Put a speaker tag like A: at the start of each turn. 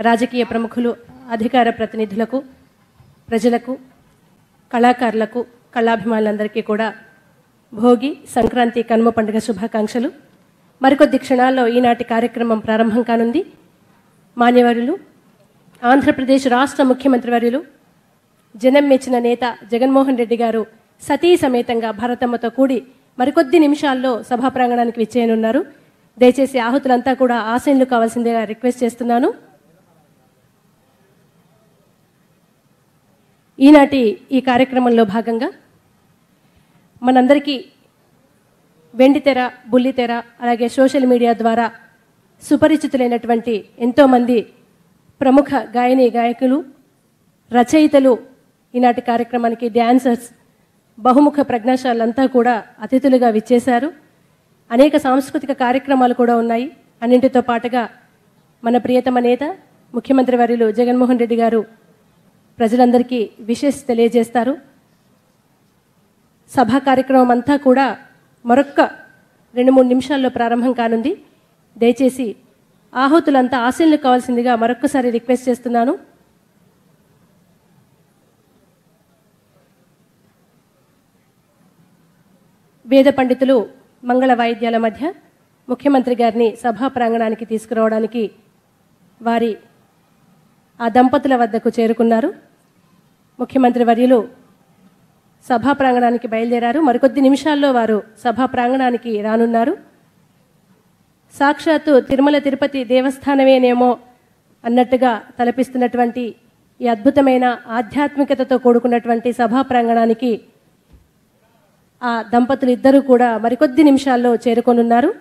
A: రాజకీయ ప్రముఖులు, అధికార ప్రతినిధులకు, ప్రజలకు, కళాకారులకు, కళాభిమానులందరికీ కూడా భోగి, సంక్రాంతి, కనుమ పండుగ శుభాకాంక్షలు. మరికొద్ది క్షణాల్లో ఈనాటి కార్యక్రమం ప్రారంభం కానుంది. మాన్యవరులు, ఆంధ్రప్రదేశ్ రాష్ట్ర ముఖ్యమంత్రి వర్యులు, జనం మెచ్చిన నేత జగన్మోహన్ రెడ్డి గారు సతీ సమేతంగా భారతమ్మతో కూడి మరికొద్ది నిమిషాల్లో సభా ప్రాంగణానికి విచ్చేయనున్నారు. దయచేసి ఆహుతులంతా కూడా ఆసీనులు కావాల్సిందిగా రిక్వెస్ట్ చేస్తున్నాను. ఈనాటి ఈ కార్యక్రమంలో భాగంగా మనందరికీ వెండితెర, బుల్లితెర, అలాగే సోషల్ మీడియా ద్వారా సుపరిచితులైనటువంటి ఎంతోమంది ప్రముఖ గాయని, గాయకులు, రచయితలు ఈనాటి కార్యక్రమానికి, డ్యాన్సర్స్, బహుముఖ ప్రజ్ఞాశాలంతా కూడా అతిథులుగా విచ్చేశారు. అనేక సాంస్కృతిక కార్యక్రమాలు కూడా ఉన్నాయి. అన్నింటితో పాటుగా మన ప్రియతమ నేత ముఖ్యమంత్రి వర్యులు జగన్మోహన్ రెడ్డి గారు ప్రజలందరికీ విషెస్ తెలియజేస్తారు. సభా కార్యక్రమం అంతా కూడా మరొక్క 2-3 నిమిషాల్లో ప్రారంభం కానుంది. దయచేసి ఆహుతులంతా ఆశీనులు కావాల్సిందిగా మరొక్కసారి రిక్వెస్ట్ చేస్తున్నాను. వేద పండితులు మంగళ వాయిద్యాల మధ్య ముఖ్యమంత్రి గారిని సభా ప్రాంగణానికి తీసుకురావడానికి వారి ఆ దంపతుల వద్దకు చేరుకున్నారు. ముఖ్యమంత్రి వర్యులు సభా ప్రాంగణానికి బయలుదేరారు. మరికొద్ది నిమిషాల్లో వారు సభా ప్రాంగణానికి రానున్నారు. సాక్షాత్తు తిరుమల తిరుపతి దేవస్థానమేనేమో అన్నట్టుగా తలపిస్తున్నటువంటి ఈ అద్భుతమైన ఆధ్యాత్మికతతో కూడుకున్నటువంటి సభా ప్రాంగణానికి ఆ దంపతులు ఇద్దరూ కూడా మరికొద్ది నిమిషాల్లో చేరుకొనున్నారు.